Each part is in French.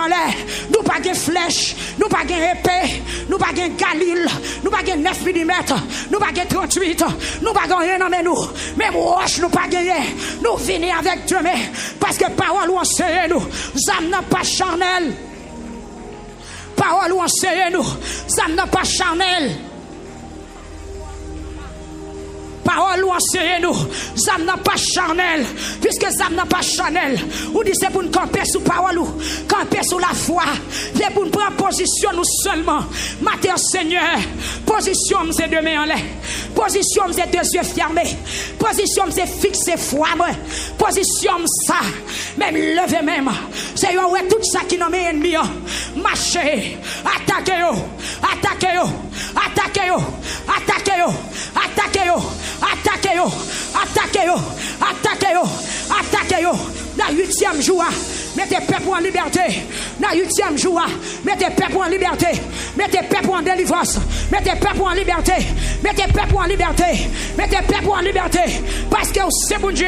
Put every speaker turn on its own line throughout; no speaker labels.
en l'air. Nous pas de flèche, nous pas de épée, nous pas de galil, nous pas de 9 mm, nous pas de 38, nous pas de rien dans nous. Même roche nous pas gagné. Nous venons avec Dieu, mais parce que parole ou enseigne nous, ça n'a pas charnel. Parole ou enseigne nous, ça n'a pas charnel. Parole ou enseigne nous, ça n'a pas charnel, puisque ça n'a pas charnel. Ou dit c'est pour nous camper sous parole ou camper sous la foi, c'est pour nous prendre position nous seulement. Matin Seigneur, position c'est deux mains en l'air, position c'est deux yeux fermés, position c'est fixer foi, position ça, même lever même. C'est ouais tout ça qui nomme ennemi, marcher, attaquer yo, attaquer yo, attaquer yo, attaquer yo, attaquer yo. Attaquez yo, attaquez yo, attaquez yo, attaquez yo. Dans 8e jour, mettez peuple en liberté. Dans 8e jour, mettez peuple en liberté. Mettez peuple en délivrance. Mettez peuple en liberté. Mettez peuple en liberté. Mettez peuple en liberté. Parce que c'est bon Dieu.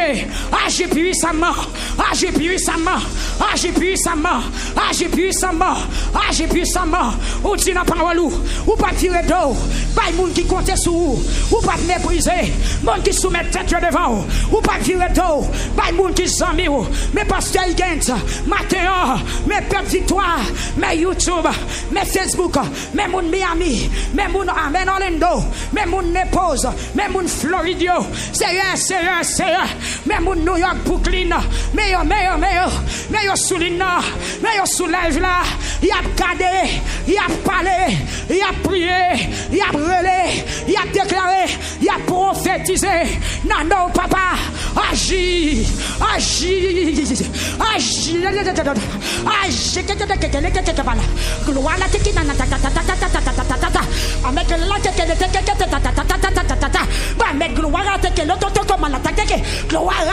Agis puissamment. Agis puissamment. Agis puissamment. Agis puissamment. Agis puissamment. Ou dit dans parole ou pas tirer d'eau. Pas le monde qui compte sur vous. Ou pas mépriser. Monde qui soumet tête devant. Ou pas tirer d'eau. Pas le monde qui s'amie. Mais pasteur Gens, matin, mes peuple victoire, mes YouTube, mes Facebook, mes moun Miami, mes moun Amen Orlando, mes moun Nepose, mes moun Floridio, c'est mes moun New York, Brooklyn, meilleur sous l'ina, meilleur sous live là, il a gardé, il a parlé, il a prié, il a relé, il a déclaré, il a prophétisé. Non, papa, agis, agis.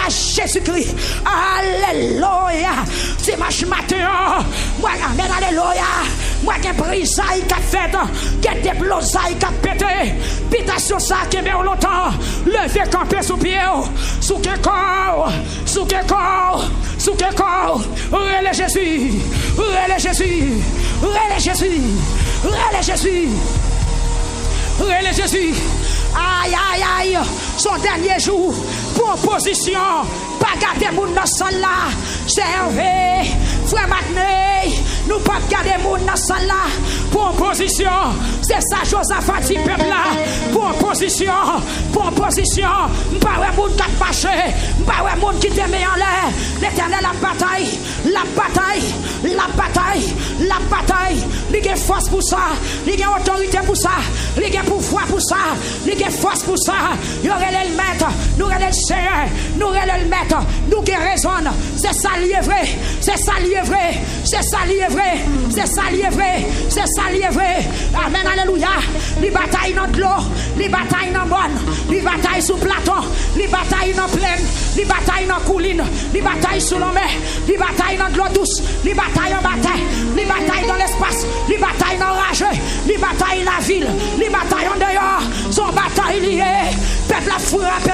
Jésus-Christ. Alléluia. Dimanche matin, moi, amen, alléluia. Moi, qui brisaille qui a fait, qui déblosaille qui a pété. Pitation ça qui est bien longtemps. Levez camper sous pied, sous quel corps, sous quel corps. Sous quel corps, relais Jésus, relais Jésus, relais Jésus, relais Jésus, relais Jésus. Aïe, aïe, aïe, son dernier jour, proposition, pas garder moun dans salle là, servez, frère Magnay, nous pas garder moun dans salle là, proposition, c'est ça Josaphat dit peuple là, proposition, m'pas ouais moun qui a fâché, m'pas ouais moun qui te met en l'air, l'éternel la bataille, la bataille, la bataille, la bataille, il a force pour ça, il a autorité pour ça, il a pouvoir pour ça, il a force pour ça, il aurait le maître, nous aurait le Seigneur, nous aurait le maître, nous qui raisonne, c'est ça lié vrai, c'est ça lié vrai, c'est ça lié vrai, c'est ça lié vrai, c'est ça lié vrai, amen, alléluia, les batailles dans l'eau, les batailles dans bonne, les batailles sous plateau, les batailles dans plaine, les batailles dans colline, les batailles sous la mer, les batailles dans l'eau douce, les batailles en bataille, les batailles dans l'espace, les batailles dans rage, les batailles la ville, les batailles en dehors, son bataille liée, peuple a frappé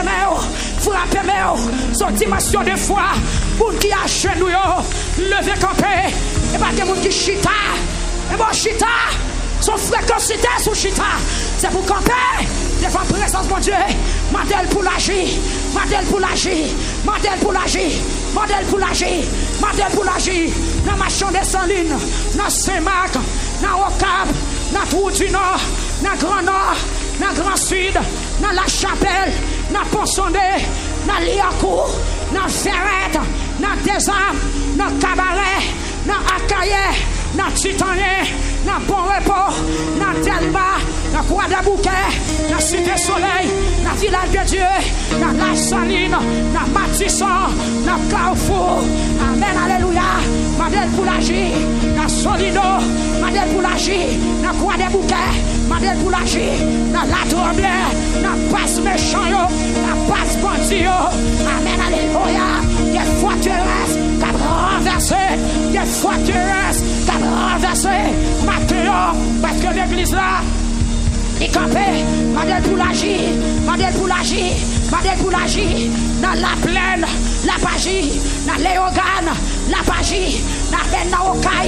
son dimension de foi, moun qui a chez nous, levé campé, et pas des moun qui chita, et bon chita, son fréquencité sous chita, c'est pour camper, devant la présence de Dieu, modèle pour l'agir, modèle pour l'agir, modèle pour l'agir, modèle pour l'agir, modèle pour l'agir, dans ma chambre de Saline, dans Saint-Marc, dans Ocab, dans Trou du Nord, dans Grand Nord, dans Grand Sud, dans La Chapelle, dans Pont-Sondé, dans Liancourt, dans Ferrette, dans Desarmes, dans Cabaret, dans Akaye, dans Titanien, dans Bon Repos, dans Delma, dans Croix de Bouquet, dans Cité Soleil, dans Village de Dieu, dans La Saline, dans Matisson, dans Carrefour. Amen, alléluia. Modèle pour l'agir, dans Solido, modèle pour l'agir, dans Croix de Bouquet, modèle pour l'agir, dans La Tremblère, dans Passe Méchant, dans Passe Bandit. Amen, alléluia. Des forteresses qui ont renversé, des forteresses qui ont renversé. Maintenant, parce que l'église là, il campait, modèle pour l'agir, modèle pour l'agir, modèle pour l'agir, dans la plaine, la pagie, dans Léogane, la pagie, dans Benaokai,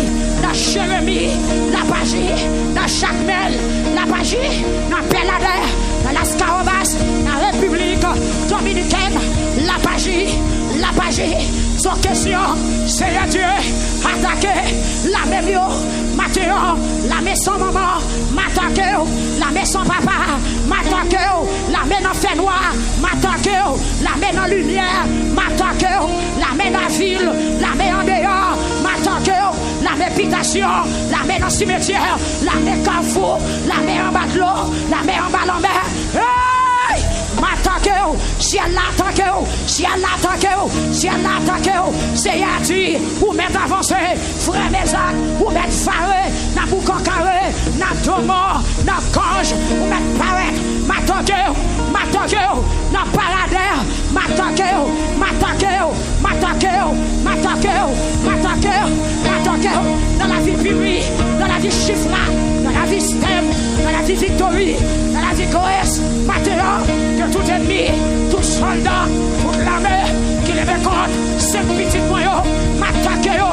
Jacmel, la Pagie, dans Pelader, dans la Scarobas, dans la République Dominicaine, la Pagie, son question, Seigneur Dieu, attaquer la même yo, Mathéo, la maison maman, m'attaquer, la maison papa, m'attaquer, la main en fait noir, m'attaquer, la main en lumière, m'attaquer, la main en ville, la main en dehors, m'attaquer, la main habitation, la main en cimetière, la main carrefour, la main en bas de l'eau, la main en bas de mer. Hey! M'attaquez, si elle l'attaque, si elle l'attaque, si elle l'attaque, c'est à dire, ou mettre avancé, frère mes actes, ou mettre faré, n'a boucan carré, n'a domo, n'a conge, ou mettre paraître, m'attaquez, n'a paradère, m'attaquez, dans la vie publique, dans la vie chiffra, dans la vie STEM, dans la vie victory, dans la vie Goès, Mathéo, que tout ennemi, tout soldat, toute l'armée, qui les compte, ces petits moyens, Mathéo,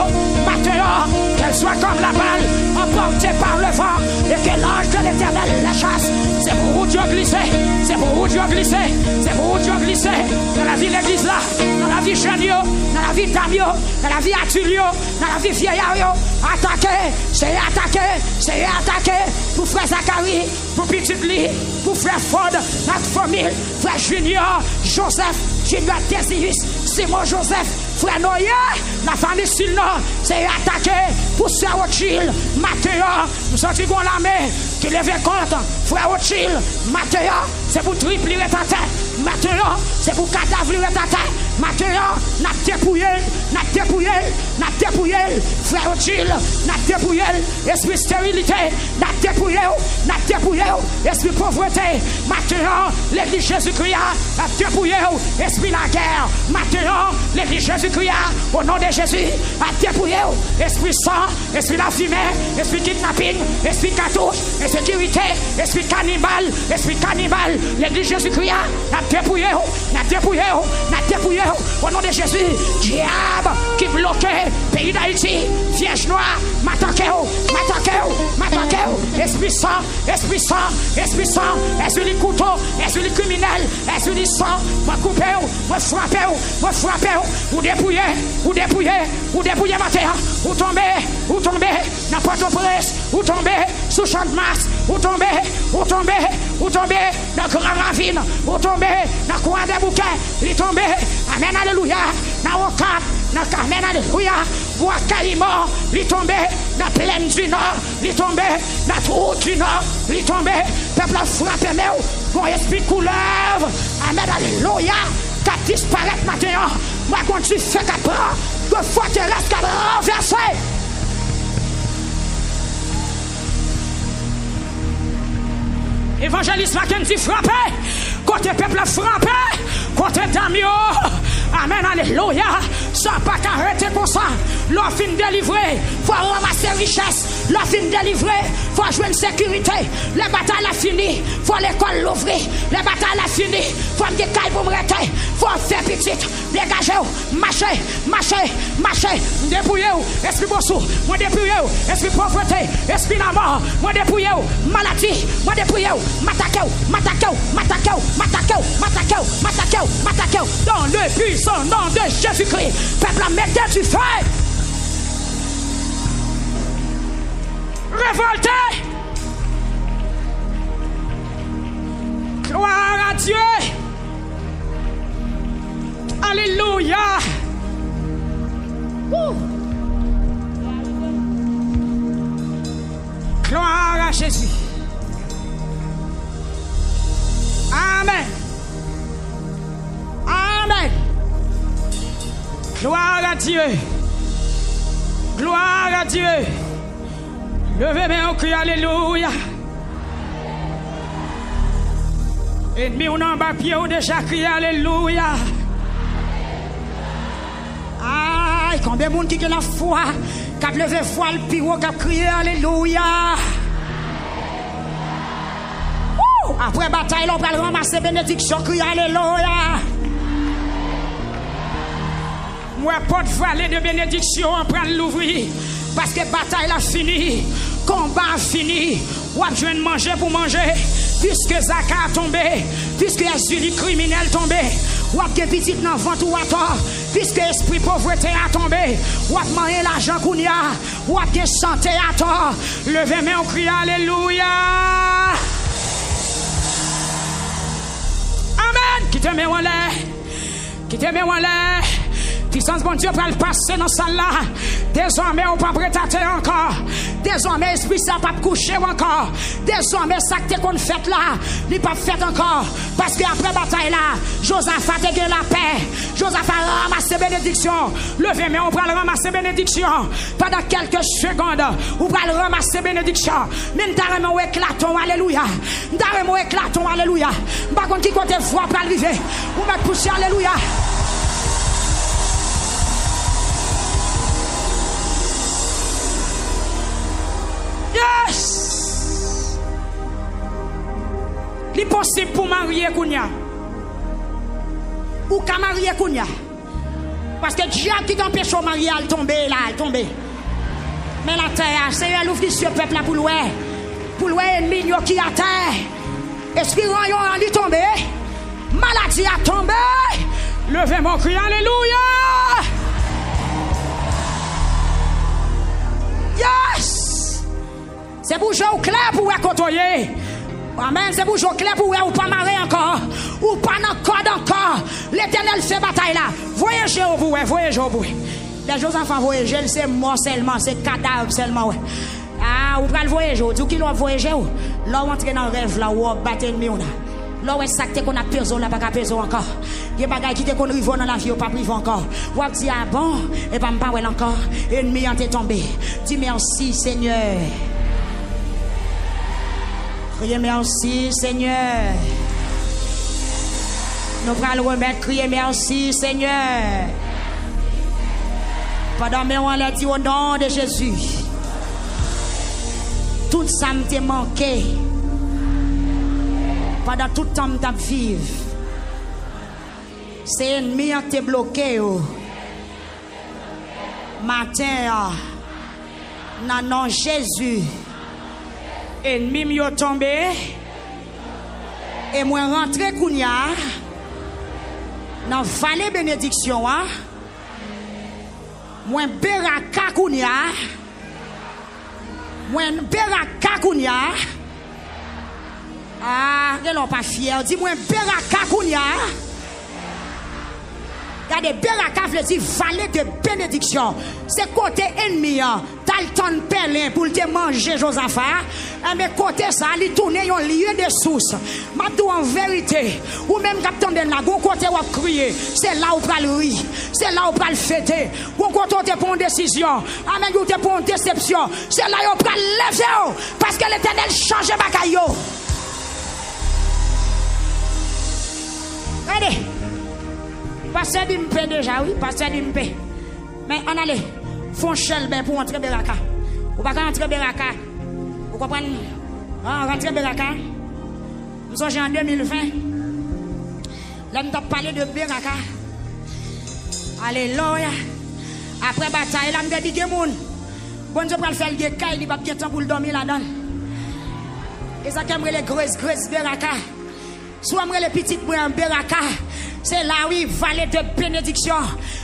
qu'elle soit comme la balle, emportée par le vent, et que l'ange de l'Éternel la chasse. C'est pour où Dieu glissé, c'est pour où Dieu glissé, c'est pour où Dieu glissé, dans la vie l'église là, dans la vie Genio, dans la vie Damio, dans la vie Atulio, dans la vie Vieillardio, attaquer, pour frère Zacharie, pour petite Lee, pour frère Ford, notre famille, frère Junior, Joseph, Junior Désius, Simon Joseph, frère Noyer, la famille Silno, c'est attaquer pour frère Rothschild, Mathéo, nous sommes dit qu'on la met, qui lève compte, frère Rothschild, Mathéo, c'est pour tripler ta tête, Mathéo, c'est pour cadavre ta tête, Mathéo, n'a dépouillé, frère Rothschild, n'a dépouillé, esprit stérilité, n'a dépouillé, esprit pauvreté, Mathéo, l'église Jésus-Christ, n'a dépouillé, esprit la guerre, Mathéo, l'église Jésus-Christ, au nom de Jésus, a dépouillé, esprit sang, esprit la fumée, esprit kidnapping, esprit cartouche, insécurité, esprit cannibale, l'église Jésus-Christ, a dépouillé, au nom de Jésus, diable qui bloquait pays d'Haïti, Vierge noire, m'attaquez, esprit sang, est-ce les couteaux, est-ce les criminels, est-ce les sang, moi couper, moi frapper, vous dépouillez matin, vous tombez, n'importe où presse, vous tombez, sous champ de masse, vous tombez, dans grand ravine, vous tombez, dans coin des bouquets, il tombé, amen, alléluia, dans Ocat, dans Carmen, alléluia, bois Caïman, il tombé, dans plaine du nord, il tombé, dans route du nord, il tombé, peuple a frappé, mon esprit coulève, amen, alléluia, qu'à disparaître maintenant, moi quand tu fais qu'à prendre, de forteresse qu'à renverser. Évangéliste Mackenzie frappé, côté peuple frappé, côté Damio, amen, alléluia, ça pas qu'arrêter comme ça, l'on fin délivré, faut ramasser richesse, l'on fin délivré, faut jouer une sécurité, les batailles a fini, faut l'école l'ouvrir, les batailles a fini, faut me décailler pour me arrêter, faut faire petite, dégagez, marchez, dépouillez, esprit bossou, moi dépouillez, esprit pauvreté, esprit la mort, moi dépouillez, maladie, moi dépouillez, m'attaquez, dans le puissant nom de Jésus-Christ, peuple, mettez du feu, révoltez, gloire à Dieu, alléluia. Gloire à Jésus. Amen. Amen. Gloire à Dieu. Gloire à Dieu. Levez mes mains, crie alléluia. Ennemi, on en bas pied, on déjà crié alléluia. Aïe, combien de monde qui a la foi, qui a levé voile, puis qui a crié alléluia. Après bataille, on va ramasser bénédiction, crier alléluia. Moi, porte vallée de bénédiction, on prend l'ouvrir. Parce que bataille a fini. combat fini. Ou a besoin de manger pour manger. Puisque Zaka a tombé, puisque Azuli criminel tombé, ou a des petites dans le ventre ou à tort, puisque esprit pauvreté a tombé, ou a manger l'argent qu'on y a, ou a des santé à tort. Levez main, on crie Alléluia. Amen. Qui te met en l'air, qui te met en l'air. Puissance bon Dieu pour le passer dans salle là. Désormais on pas prêter encore. Désormais esprit ça pas coucher encore. Désormais ça que qu'on fait là, il pas fait encore parce que après bataille là, Josaphat a gagné la paix. Josaphat ramasse bénédiction. Levez mais on va le ramasser bénédiction. Pendant quelques secondes, on va le ramasser bénédiction. Mais nous éclatons alléluia. Nous éclatons alléluia. Par contre qui côté voix pour arriver. On va pousser alléluia. Yes! C'est possible pour marier Kounia. Ou qu'à marier Kounia. Parce que Dieu qui t'empêche de marier, elle tombe là, elle tombe. Mais la terre, c'est elle ouvre sur le peuple là pour louer. Pour louer ennemi qui a terre. Esprit royaume a tombé. Maladie a tombé. Levez mon cri, alléluia! Yes! C'est pour jouer au clair pour vous côtoyer. Amen. C'est pour jouer au clair pour vous pas marrer encore. Ou pas encore. L'Éternel fait bataille là. Voyagez au bout, voyagez au bout. Les gens enfants voyager, c'est mort seulement, c'est cadavre seulement. Ouais. Ah, vous prenez le voyage, vous qui l'ont voyagé. Là, vous entrez dans le rêve là, vous battez ennemi. Là, vous savez qu'on a perdu, là, pas perdu encore. Il y a des bagages qui qu'on rive dans la vie, pas privé encore. Vous avez dit, ah bon, et pas me encore. Ennemi est tombé. Dis merci, Seigneur. Criez merci, Seigneur. Nous allons remettre, crier merci, Seigneur. Pendant que on l'a dit au nom de Jésus. Tout ça m'a manqué. Pendant tout le temps que je vis. C'est ennemi qui est bloqué. Matin, dans le nom de Jésus. Ennemi m'y tombé et moi rentré kounya dans vallée bénédiction moi beraka kounya ah elle pas fier dis moi beraka kounya. Regardez, Beraka veut dire vallée de bénédiction. C'est côté ennemi, t'as le temps de pelin pour te manger Josaphat. Mais côté ça, il tourne un lieu de source. Maintenant, en vérité, ou même quand on est là, vous côté où crier, c'est là où on le rire, c'est là où on le fêter. Vous côté où prend une décision, amen, vous prend une déception, c'est là où on le lever. Parce que l'Éternel change ma caillou. Regardez. Pasteur Dimpe déjà, oui, Pasteur Dimpe. Mais on allait, font chelbe pour entrer Beraka. Ou pas entrer Beraka. Vous comprenez? Rentrer Beraka. Nous sommes en 2020. Là, nous avons parlé de Beraka. Alléluia. Après bataille, là, nous avons dit que bon Dieu pour le faire le caille, il va bien temps pour le dormir là-dedans. Et ça, qui les grosses Beraka. Soit les petites Beraka. C'est là oui, vallée de bénédiction.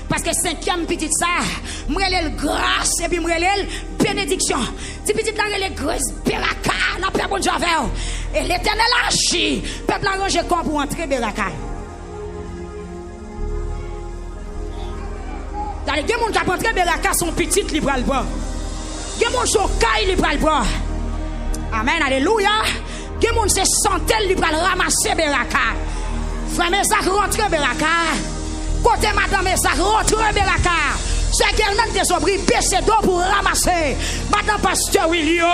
Parce que 5e petite ça, moi le grâce et puis moi le bénédiction. Si petite là les grâce Beraka, la paix bon Dieu avec. Et l'Éternel agit. Peuple arrangé comme pour entrer Beraka. Dans les gens qui ont entré Beraka sont petites libre le bras. Les gens sont caille libre le bras. Amen, alléluia. Les gens c'est centaines libre ramasser Beraka. Frère Mesak rentre Beraka. Côté madame Mesak rentre Beraka. C'est qu'elle n'a pas désobri, baissé d'eau pour ramasser. Madame Pasteur Willio.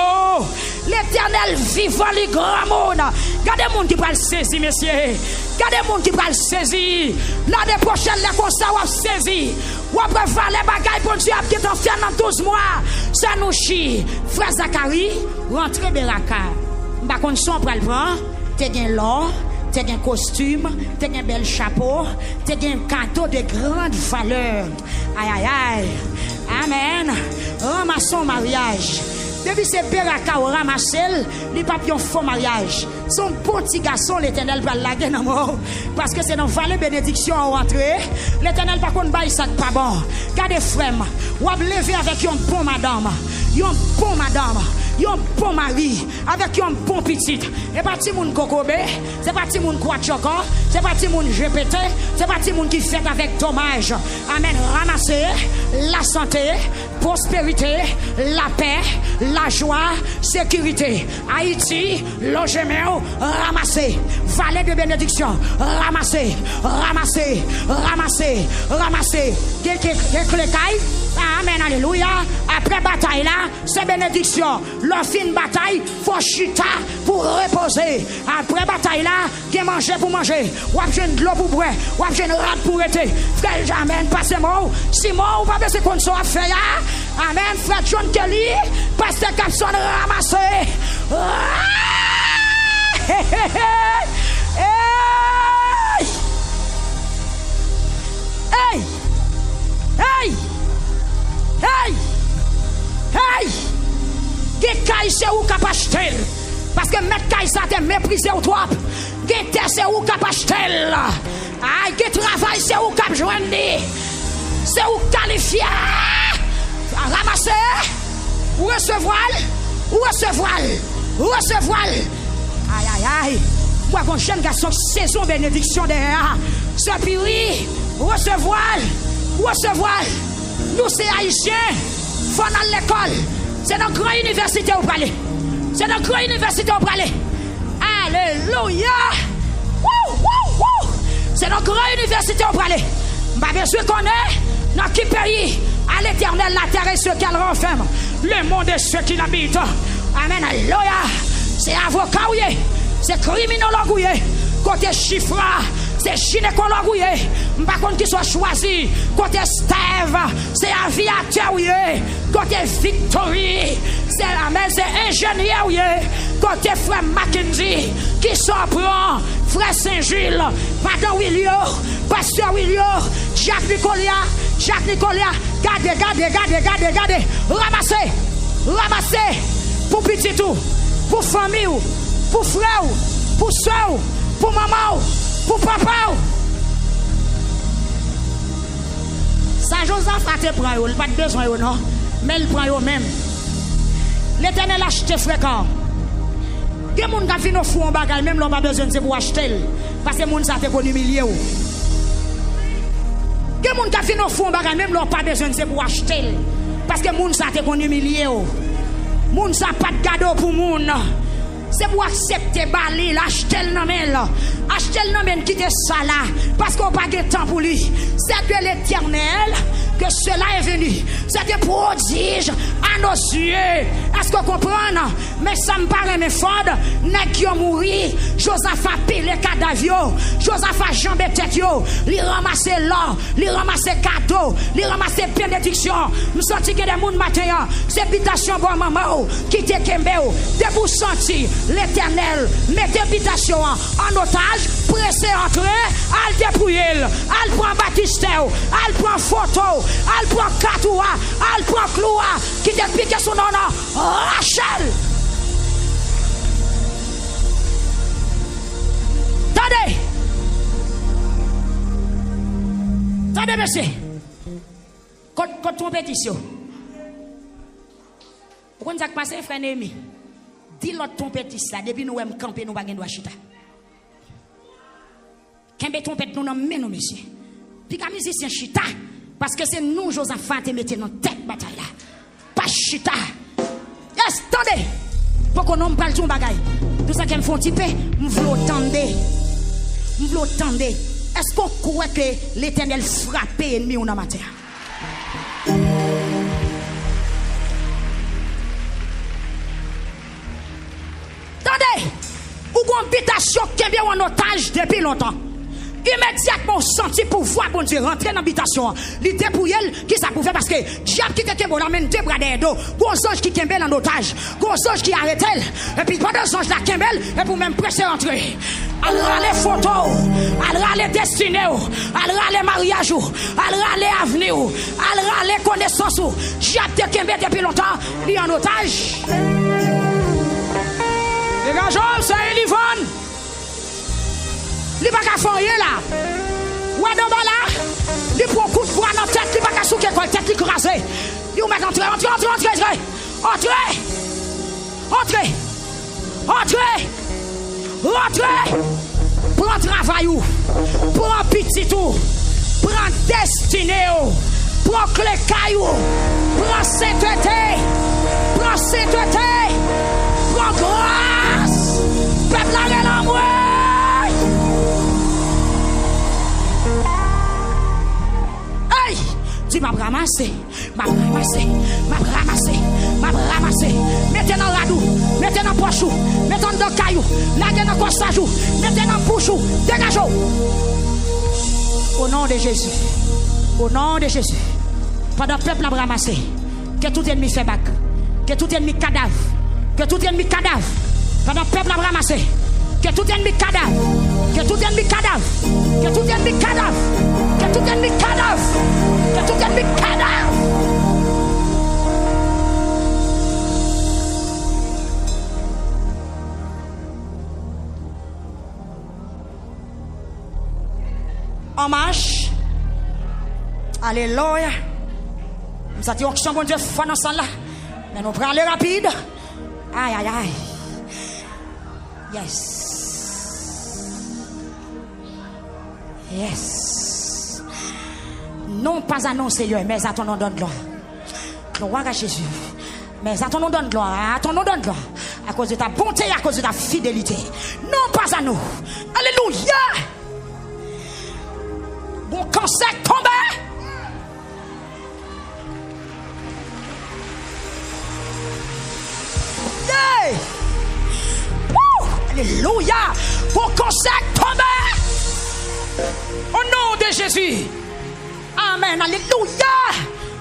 L'Éternel vivant les grands mondes. Gardez les gens qui va le saisir, messieurs. Gardez les gens qui va le saisir. L'année prochaine, les constats vont saisir. Ou après, les bagailles pour Dieu qui est en fait dans 12 mois. Ça nous chie. Frère Zacharie, rentre Beraka. Par contre, son pour le prendre, t'es gain l'or. Tu as un costume, tu as un bel chapeau, tu as un cadeau de grande valeur. Aïe, aïe, aïe. Amen. Ramassons mariage. Depuis c'est Beraka ou ramassel, il pas un faux mariage. Son petit garçon, l'Éternel va laguer dans mort. Parce que c'est dans vallée bénédiction à rentrer. L'Éternel par contre bail ça pas bon. Gardez frère, ou lever avec une bonne madame. Une bonne madame. Yon bon mari avec yon bon petit. Et pas ti moun kokobé, c'est pas ti moun quoi choco, c'est pas ti moun GPT, c'est pas ti moun qui fait avec dommage. Amen. Ramasser la santé, prospérité, la paix, la joie, sécurité. Haïti, logement, ramasser. Vallée de bénédiction, ramasser, ramasser, ramasser, ramasser. Amen, alléluia. Après bataille là, c'est bénédiction. Leur fin bataille, faut chita pour reposer. Après bataille là, qui manger pour manger. Ou besoin de l'eau pour boire. Ou besoin de rat pour être. Frère, amen, passez moi. Si moi, ou pas besoin qu'on soit fait là. Amen, frère John Kelly, pasteur Capson ramassé. Hey! Hey! Hey! Hey! Gekaï c'est où cap acheter? Parce que mettre Kaï ça te méprisé ou toi. Gete c'est où cap acheter? Aïe, get travail c'est où cap joindre? C'est où qualifier? Ramasser? Ou recevoir? Ou recevoir? Ou recevoir? Aïe aïe aïe. Moi bon jeune garçon saison bénédiction derrière. Ce piri, recevoir? Ou recevoir? Nous c'est haïtiens. Faut dans l'école. C'est dans grande université où parler. C'est dans grande université où parler. Alléluia. C'est dans grande université où parler. Bah bien sûr qu'on est dans quel pays à l'Éternel la terre et ceux qu'elle renferme. Le monde et ceux qui l'habitent. Amen. Alléluia. C'est avocat ouye. C'est criminologue ouye. Côté chiffre. C'est gynécologue, par contre qui soit choisi. Côté Steve, c'est aviateur, côté Victory, c'est amen, c'est ingénieur, côté frère Mackenzie, qui s'en prend, frère Saint-Gilles, Madame William, pasteur William, Jacques Nicolas, gardez, ramassez, pour petit tout, pour famille, pour frère, pour soeur, pour maman. Pour papa. Saint-Joseph a te prend, il pas de besoin, non? Mais il prend eux-même. L'Éternel a acheté fréquent. Il y a des gens qui ont fait un bagage, même l'on pas besoin de pour acheter. Parce que les gens qui ont humilié. Il y a des gens qui ont fait un bagage, même l'on pas besoin de pour acheter. Parce que les gens qui ont humilié. Les gens pas de cadeau pour les gens. C'est pour accepter Bali, acheter le nom, acheter le nom, quitter ça là, parce qu'on n'a pas de temps pour lui. C'est de l'Éternel que cela est venu. C'est des prodiges à nos yeux. Est-ce qu'on comprend? Mais ça me paraît mes fort. N'est qui ont mouru. Josaph a pillé les cadavres. Josaph a jambé tête. Il ramassé l'or. Il ramassé cadeau. Il ramassé bénédiction. Je sens que des gens matin. C'est habitation bon maman. Qui te kembe. De vous sentir l'Éternel. Mettez habitation en otage. Pressez entrer. Al dépouiller. Al prend Baptiste. Al prend photo. Al prend Katoua. Al prend Cloua. Qui te pique son nom. Rachel. Attendez. Attendez, monsieur. Quand ton pétition. Vous avez passé, frère Némi. Dis l'autre ton pétition. Depuis nous sommes campés, nous ne pouvons pas chita. Quand on trompette, nous n'avons pas monsieur. Puis comme musicien chita. Parce que c'est nous, Josaphat, qui mettons dans tête bataille là. Pas chita. Yes, attendez. Pour qu'on ne parle de bagaille. Tout ça qui me font tiper, je veux attendre. Est-ce qu'on croit que l'Éternel frappe l'ennemi ou dans ma terre? Attendez. Ou une habitation qui est bien en otage depuis longtemps. Immédiatement, senti pouvoir bon Dieu rentrer dans l'habitation. L'idée pour elle, qui ça pouvait parce que diable qui était bon, l'amène deux bras derrière dos. Gros ange qui kembel en otage. Gros ange qui arrête elle. Et puis pendant que l'ange la kembel, et pour même presser rentrer. Elle râle photos, elle râle destinée, elle râle mariage, elle râle avenir, elle râle connaissance. Diable te kembel depuis longtemps, il en otage. Dégageons, c'est Elivon. Il va pas faire là. Ou dans là, il prend coup de poing dans la tête, il va pas souquer quoi, tête écrasée. Il va mettre entrer. Prends travail ou, prends petit tout, prends destinée ou, prends clé caillou, prends sainteté, prends grâce. Peuple la l'amour. Tu m'as ramassé. Mettez dans radou, mettez dans pochou, mettez dans caillou, mettez dans costajou, mettez dans bouchou, dégagez. Au nom de Jésus. Au nom de Jésus. Pendant que le peuple a ramassé, que tout ennemi fait bac, que tout ennemi cadavre, que tout ennemi cadavre. Pendant que le peuple a ramassé, que tout ennemi cadavre, que tout ennemi cadavre, que tout ennemi cadavre, que tout ennemi cadavre, que tout ennemi cadavre. En marche. Alléluia. Nous avons dit que bon Dieu fait dans ça là. Mais nous prenons aller rapide. Aïe, aïe, aïe. Yes. Yes. Non pas annoncé, Seigneur, mais à ton nom donne gloire. Gloire à Jésus. Mais à ton nom donne gloire. À ton nom donne gloire. À cause de ta bonté, à cause de ta fidélité. Non pas à nous. Alléluia. Bon cancer tombé. Yeah. Alléluia. Bon cancer tombé. Au nom de Jésus. Amen. Alléluia.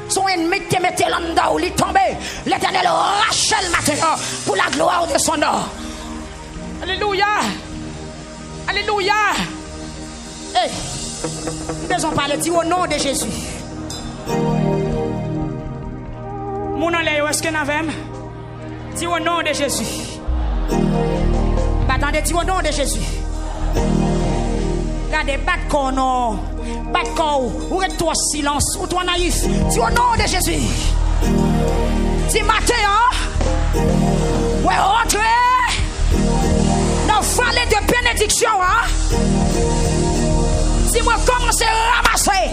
Son ennemi qui mettait l'anda où il tombait. L'Éternel rachète maintenant pour la gloire de son nom. Alléluia. Alléluia. Hey. Nous devons parler au nom de Jésus. Mon nom est-ce que nous avons? Dis au nom de Jésus. Attendez, dis au nom de Jésus. Regardez, bat corps non. Bat corps ou toi silence ou toi naïf. Dis au nom de Jésus. Dis matin, hein? Ouais, rentrez dans la vallée de bénédiction, hein? Si moi commence à ramasser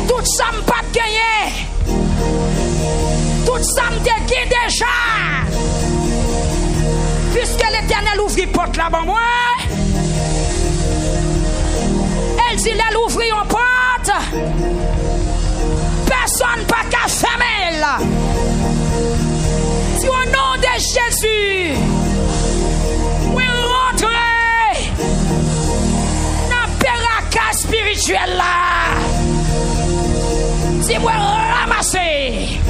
tout ça me pas gagné, tout ça me déguise déjà, puisque l'Éternel ouvre porte là-bas moi, elle dit elle ouvre une porte, personne pas qu'à fermer là. Si au nom de Jésus, oui rentrez spirituel là. Si moi ramasser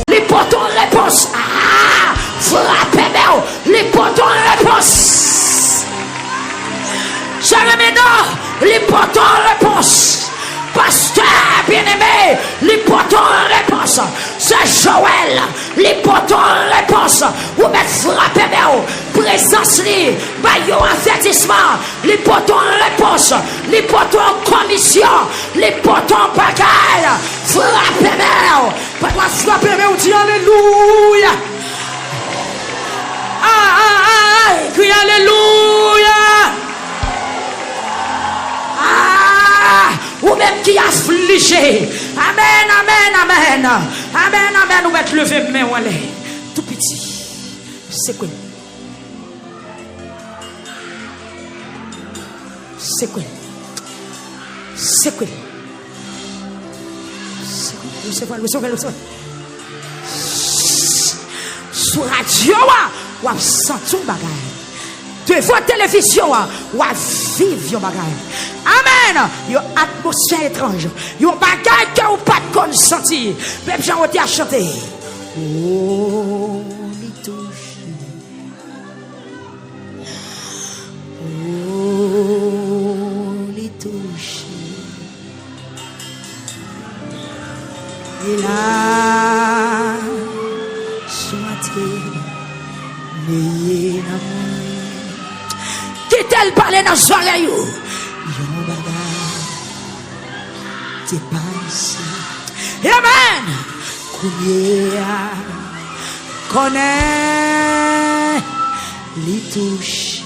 les potons réponse. Ah, frappez-moi les potons réponse. Jérémie non, les potons réponse. Pasteur bien-aimé, les potons réponse. C'est Joël, les potons réponse. Ou mettre frappez-moi. Présence li, baillot avertissement, les potons réponse, les potons commission, les potons bagaille, frappez-moi, pas toi frappez-moi, dis alléluia. Crie alléluia. Ou même qui affligé, amen, amen, amen, amen, amen, ou mettre lever main ou aller, tout petit, c'est quoi? C'est quoi? C'est quoi? C'est quoi? Sur radio, ou senti un bagage. devant télévision, ou à vivre yon bagay. Amen. Yon atmosphère étrange. Yon bagay que ou pas de consentir. Même Jean ont à chanter. Oh, li touche. Oh, li touche. Il a chanté. Qui t'elle parle dans les oreilles? Yon bagay, t'es pas ici. Amen. Kouye connaît les touches.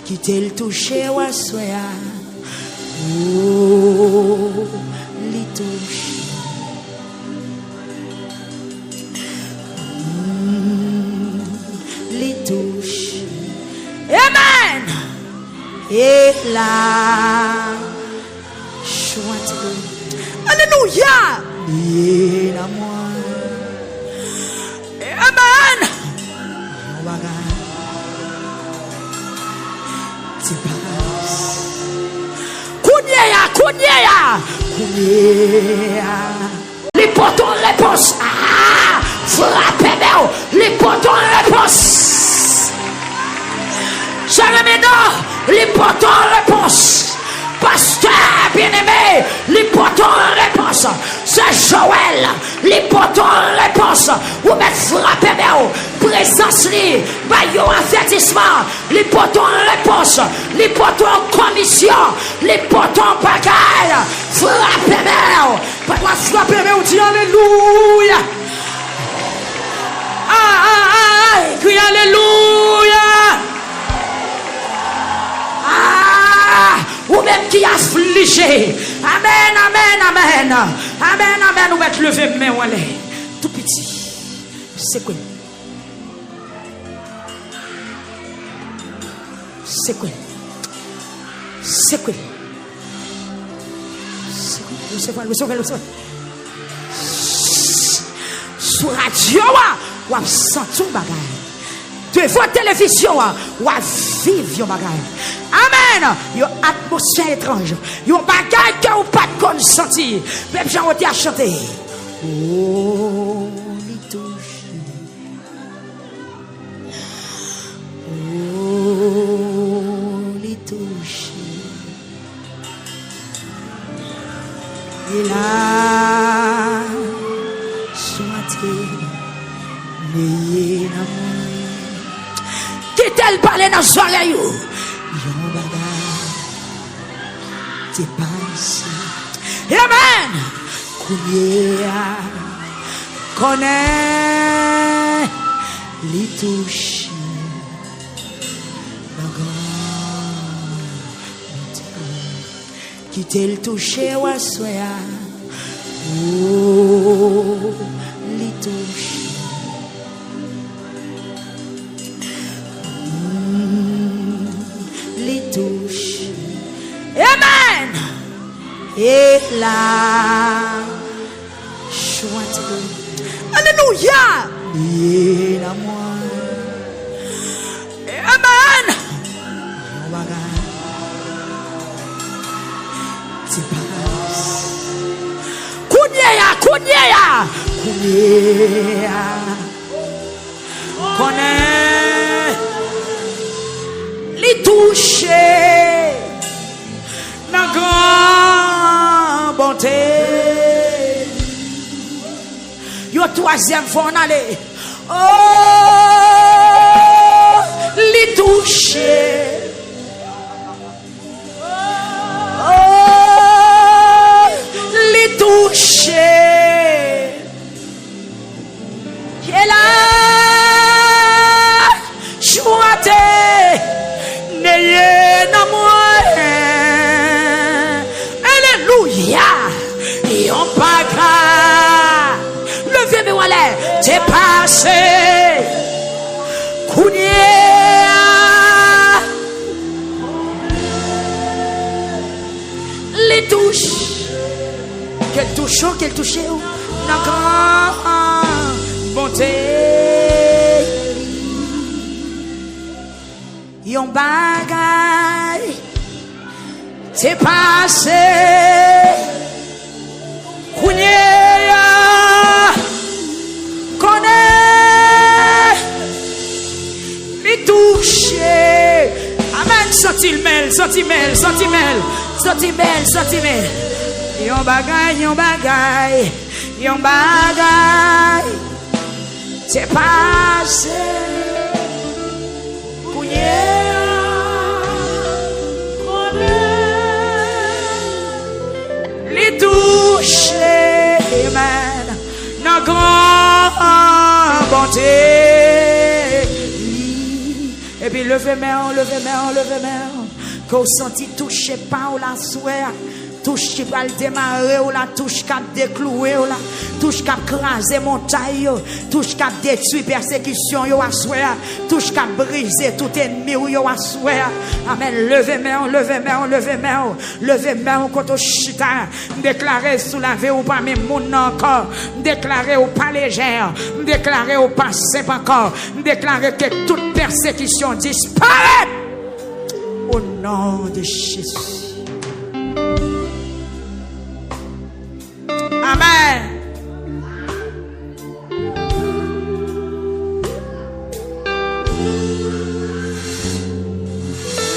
Qui t'elle touché ou soya? Oh, les touches. Amen. Et la chouette. Alléluia. Bien à moi. Amen. C'est pas. Kounia. Les potons réponse. Ah, frappez-moi. Les potons réponse. Jérémie, les potons réponse. Pasteur bien-aimé, les potons réponse. C'est Joël, les potons réponse. Ou mettre frapper bien, présence li, bayo avertissement, les potons réponse, les potons commission, les potons bagaille. Frappez bien, pas toi frapper bien, on dit alléluia. Crie alléluia. Ou même qui a affligé. Amen. Ou mettre lever main ou aller. Tout petit. C'est quoi? Sur radio, ou à sentir bagay. Devant télévision, ou à vivre yon bagay. Amen. Yon atmosphère étrange. Yon bagay que ou pas de consentir. Même Jean ont à chanter. Oh, li touche. Oh, li touche. Il a chanté. Qui t'elle parle dans les oreilles? Yon bagay, t'es pas ici. Amen. Kouye connaît les touches. Qui t'elle touché ou soya? Oh, les touches. Amen. Et la chouette. Alléluia. Bien à moi. Amen. C'est pas. Kounia. Connaît les toucher. La grande bonté. Yo troisième fois on allait. Oh, les toucher. Oh, les toucher. J'ai la chouette. N'ayez na moi. Alléluia. Et on pas grave. Levez-moi en l'air. T'es passé. Kounia. Les touches. Quelle touche. bonté. Yon bagay t'es passé. Kounye connaît mi touché. Amen. Sentimel. Yon bagay t'es passé. Kounye les toucher, man, dans grand bonté. Et puis levez main, qu'on senti toucher pas ou la souhait. Touche qui va le démarrer ou la touche qui a décloué ou la touche qui a crasé montagne, touche qui a détruit persécution yo à souhait, touche qui a brisé tout ennemi yo à souhait. Amen. Levez main contre chita, déclarer sous la vie ou pas même mon encore, déclarer ou pas légère, déclarer ou pas simple encore, déclarer que toute persécution disparaît au nom de Jésus. Amen.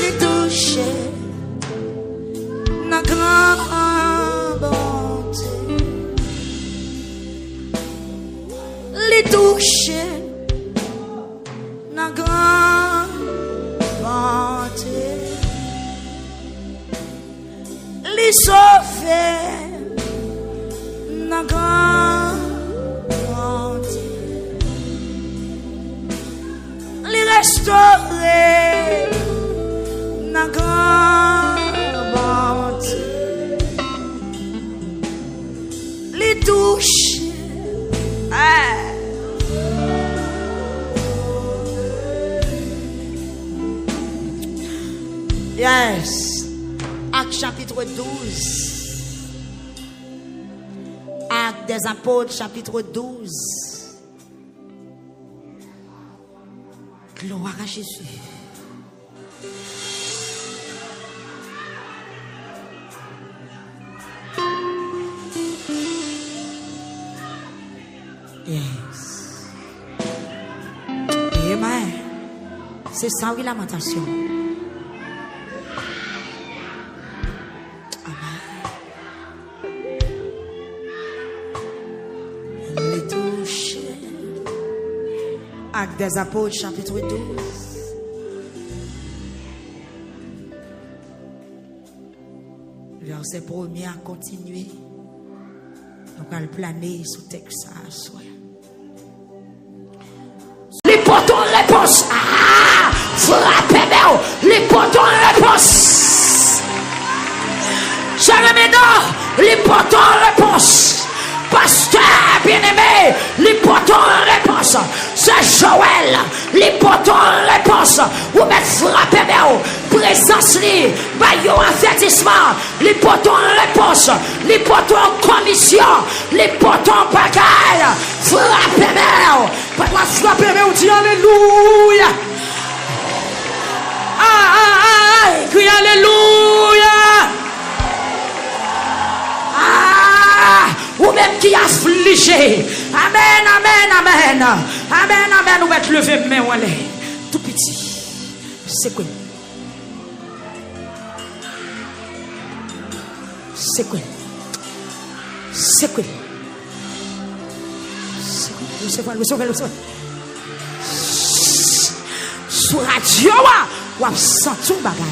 Les toucher na grande bonté. Les toucher na grande bonté. Les sauver na grande bonté, les restaurer na grande bonté, les toucher. Yes. Acte chapitre 12. Actes des apôtres, chapitre 12. Gloire à Jésus. Yes. Amen. C'est ça, oui, lamentation. Actes des apôtres, chapitre 12. Verset 1er à continuer. Donc, à le planer sous texte à soi. Les potons réponse. Frappez-moi. Les potons réponse. Jérémie, les potons réponse. Pasteur bien-aimé, les potons réponse. C'est Joël, les potons réponse. Ou mettre frappé présence li, bayo avertissement, les potons réponse, les potons commission, les potons bagaille. Frappé pas de frapper ou dis alléluia. Crie alléluia. Ou même qui affligé. Amen, amen, amen. Amen, amen. Ou mettre lever main ou aller. Tout petit. C'est quoi? C'est quoi? C'est quoi? C'est quoi? Sur radio, ou à sentir un bagage.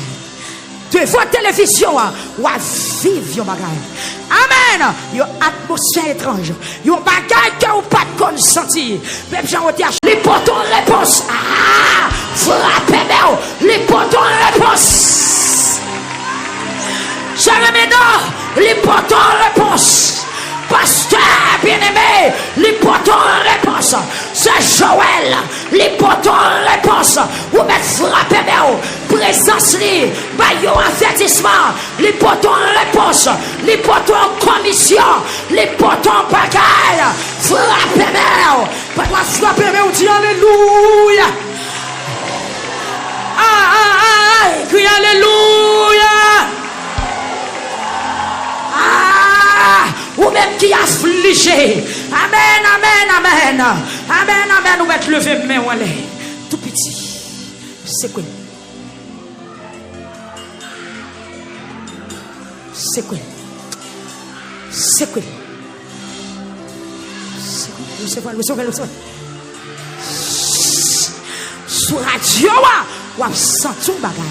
Devant télévision, ou à vivre un bagage. Amen. Une atmosphère étrange. Une bagaille que vous pas de consentir. Même Jean Otiach. Les potons réponse. Frappez-moi. Les potons réponse. Jérémie, les potons réponse. Pasteur bien-aimé, les potons réponse. C'est Joël, les potons réponse. Vous mettez frappez-moi. Présence puissance, les avertissement, les portons en réponse, les portons en commission, les portons en bagaille. Frappez-moi. Pas de frapper, on dit alléluia. Crie alléluia. Ou même qui affligé. Amen, amen, amen. Amen, amen. Ou mettre lever main ou aller. Tout petit. C'est quoi? C'est quoi? C'est quoi? Sur radio, ou à sentir un bagage.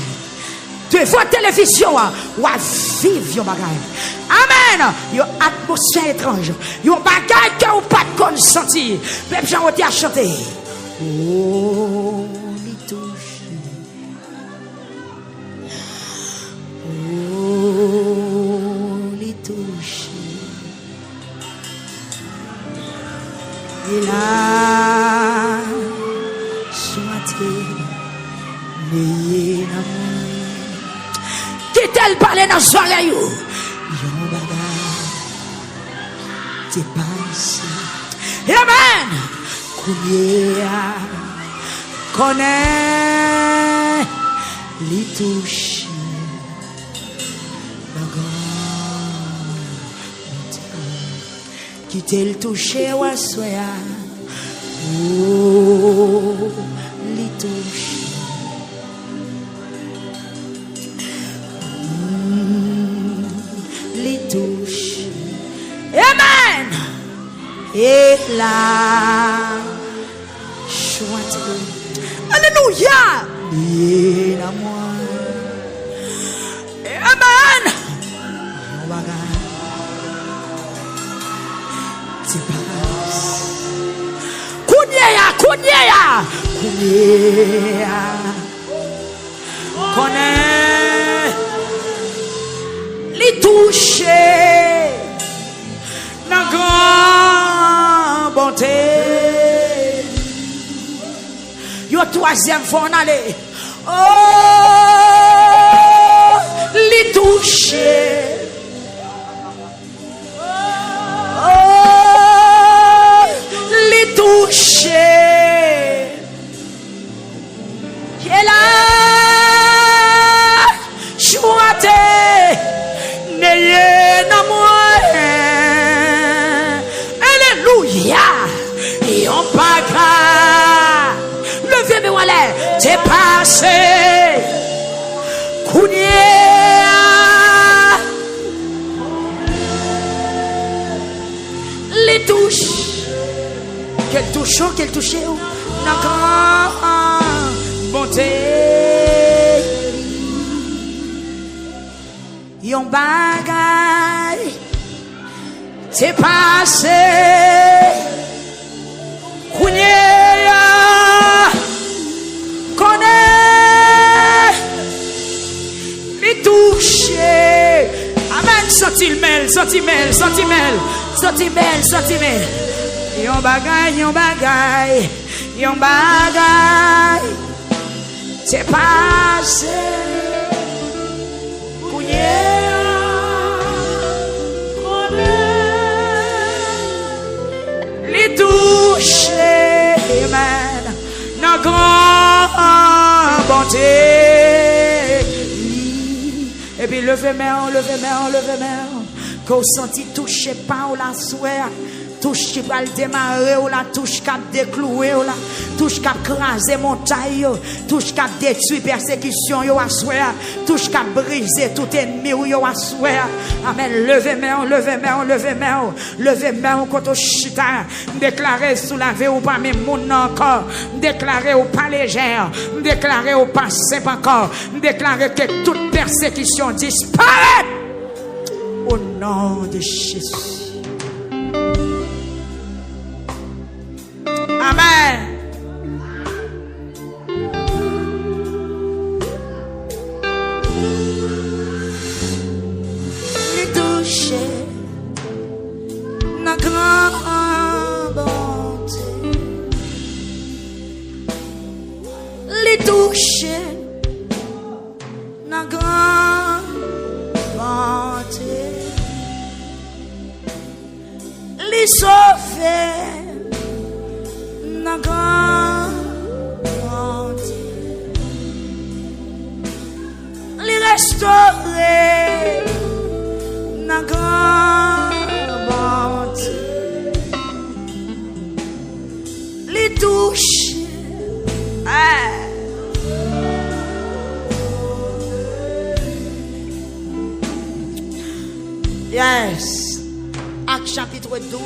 Devant télévision, ou à vivre un bagage. Amen. Il y a une atmosphère étrange. Il y a un bagage que vous pas de consentir. Même Jean a chanté. Oh, il touche. Oh, il touche. Il a chanté. Mais qui tel parler dans son oreille? Yon bagage dépassé. Amen. Connaît les touches. Qui tel touché ou soya. Oh, les touches. Les touches. Amen. Et là, chouette. Alléluia. Et la moi. Amen. Tu passes. Kounia. Connais. Les toucher. La grande bonté. Yo troisième fois on allait. Oh, les toucher. Oh, les toucher. J'ai là, chouette, n'ayez na moi. Alléluia. Et on paga. Levez-moi voilà, t'es passé. Kounia. Les touches. Quelle touche, quelle touche. La grande bonté. Yon bagay. T'es passé. Kounia. Connaît les toucher. Amen. Sentimel. Yon bagay. C'est passé. Connaît les toucher. Amen. Nos grands bonté. Et puis levez main. Qu'on sentit toucher pas ou la souhait. Touche qui va le démarrer ou la touche qui a décloué ou la touche qui a crasé montagne, touche qui a détruit persécution yo à souhait, touche qui a brisé tout ennemi ou yo à souhait. Amen. Levez main contre chita, déclarer sous la vie ou pas même moun encore, déclarer ou pas légère, déclarer ou pas simple encore, déclarer que toute persécution disparaît au nom de Jésus. Amen. Les toucher, la grande bonté. Les toucher, li sauvé dans grand monde, li restauré dans grand monde, li touche. Yes. Acte chapitre 12.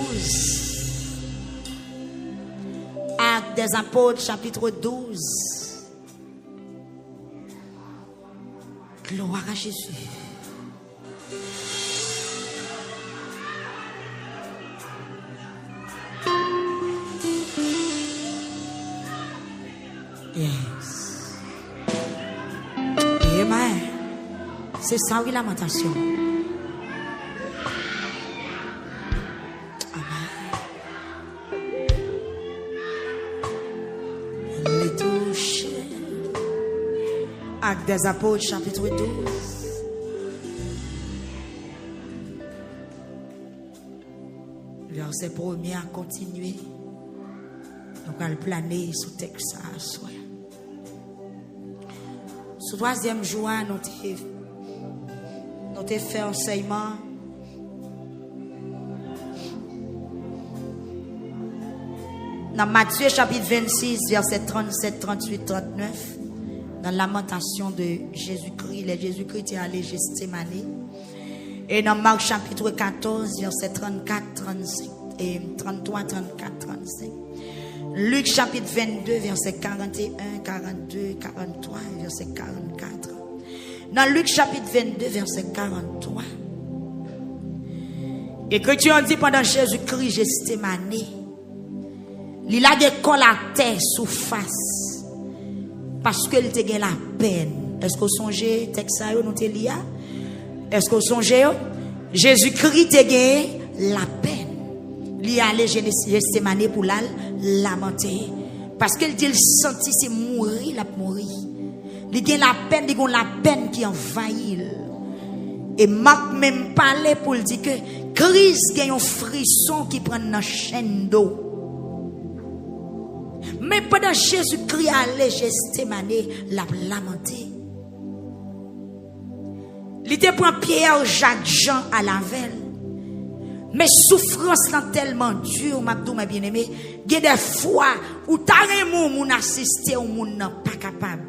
Acte des apôtres chapitre 12. Gloire à Jésus. Yes. Amen. C'est ça, oui, lamentation. Acte des apôtres chapitre 12. Verset 1er à continuer. Donc à le planer sous texte à soi. Sous 3e jour, nous avons fait enseignement. Dans Matthieu chapitre 26, verset 37, 38, 39. Dans la lamentation de Jésus-Christ, Jésus-Christ est allé Gethsémane. Et dans Marc chapitre 14, verset 34, 35 et 33, 34, 35. Luc chapitre 22, verset 41, 42, 43, verset 44. Dans Luc chapitre 22, verset 43. Écriture dit pendant Jésus-Christ, Gethsémane, il a des cols à terre sous face. Parce qu'elle te gagne la peine. Est-ce que vous songez texte ça nous te lia? Est-ce que vous songez Jésus-Christ te gagne la peine. Il allé Gethsémane pour la lamenter parce qu'elle dit il sentit c'est mourir la mourir. Il gagne la peine qui envahit. Et Marc même parler pour dire que Christ gagne un frisson qui prend dans chaîne d'eau. Mais pendant Jésus-Christ allait Gethsémane, l'a lamenté. Il te prend Pierre, Jacques, Jean à la veille. Mais souffrance là tellement dure, ma bien-aimé. Il y a des fois où t'as un moun assister au moun nan pas capable.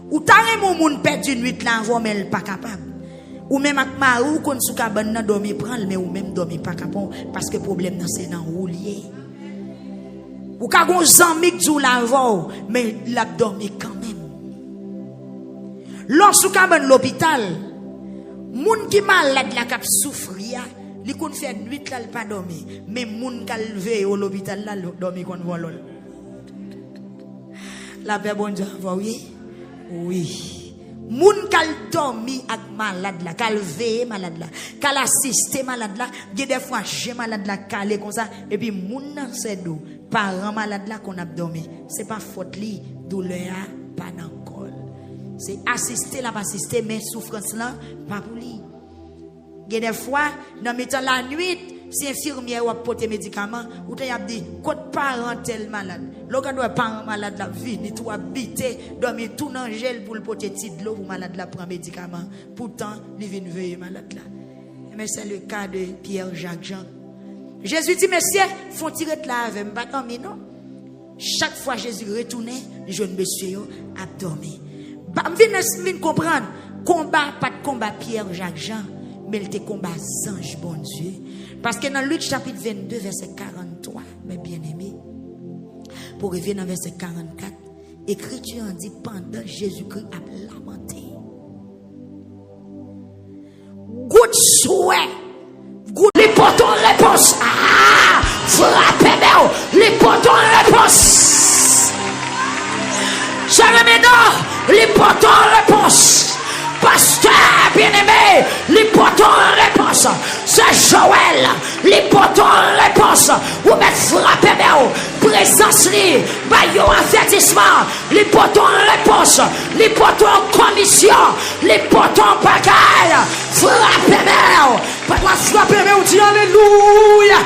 Ou t'as un moun perdre une nuit là avant mais pas capable. Ou même ak marou kon sou cabane nan dormi prendre mais ou même dormi pas capable parce que problème nan c'est nan ou lié. Ou ka gon zanmi ki djou la vò, mais l'a dormi quand même. Lorsqu'ou ka ban l'hôpital, moun ki malade la kap souffrir, li kon fait nuit la pas dormi, mais moun ka levé au l'hôpital la dormi kon volol. La paix bon Dieu, oui. Oui. Moun kal dormi ak malade la, kal veille malade la, kal assisté malade la, gen des fois j'ai malade la calé comme ça et puis moun nan c'est dou, parents malade la qu'on a dormi. C'est pas faute li, douleur pas nan col. C'est assister la pas assister mais souffrance là pas pour lui. Gen des fois dans mettant la nuit, si infirmière ou porter médicaments ou t'y a dit côté parent tel malade. Lorsqu'on doit parent malade la vie ni tout habiter dormir tout dans gel pour le porter de l'eau pour malade la prend médicament. Pourtant, il vient veiller malade là. Mais c'est le cas de Pierre, Jacques, Jean. Jésus dit messieurs, font tirer de la avec pas dormir non. Chaque fois Jésus retournait, jeune monsieur a dormi. Vinn comprendre combat pas de combat Pierre, Jacques, Jean, mais il était combat ange bon Dieu. Parce que dans Luc chapitre 22 verset 43, mes bien-aimés, pour revenir dans verset 44, écriture en dit pendant Jésus-Christ a lamenté. Good souhait, good les potons réponse. Ah, frappez-moi, les potons réponse. Jérémie, les potons réponse. Pasteur bien-aimé, les potons réponse. C'est Joël, les potons réponse. Ou met frappé présence li, bayo avertissement, les potons réponse, les potons commission, les potons bagaille. Frappé pas frappé ou dit alléluia.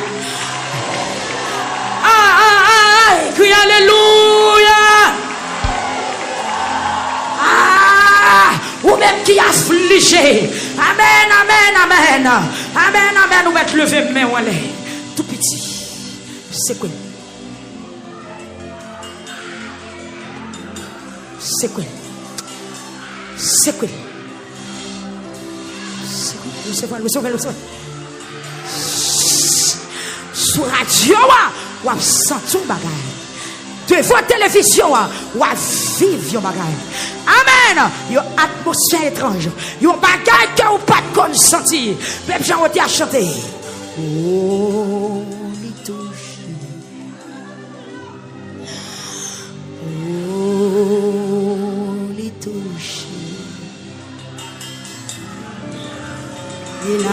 Crie alléluia. Ou même qui affligé. Amen, amen, amen. Amen, amen. Ou mettre lever main ou aller. Tout petit. C'est quoi? C'est quoi? C'est quoi? C'est quoi? Sur radio, ou à sentir bagay. Devant télévision, ou à vivre yon bagay. Amen. Yon atmosphère étrange. Yon bagay que ou pas de consentir. Même Jean a chanté. Oh, li touche. Oh, li touche. Il a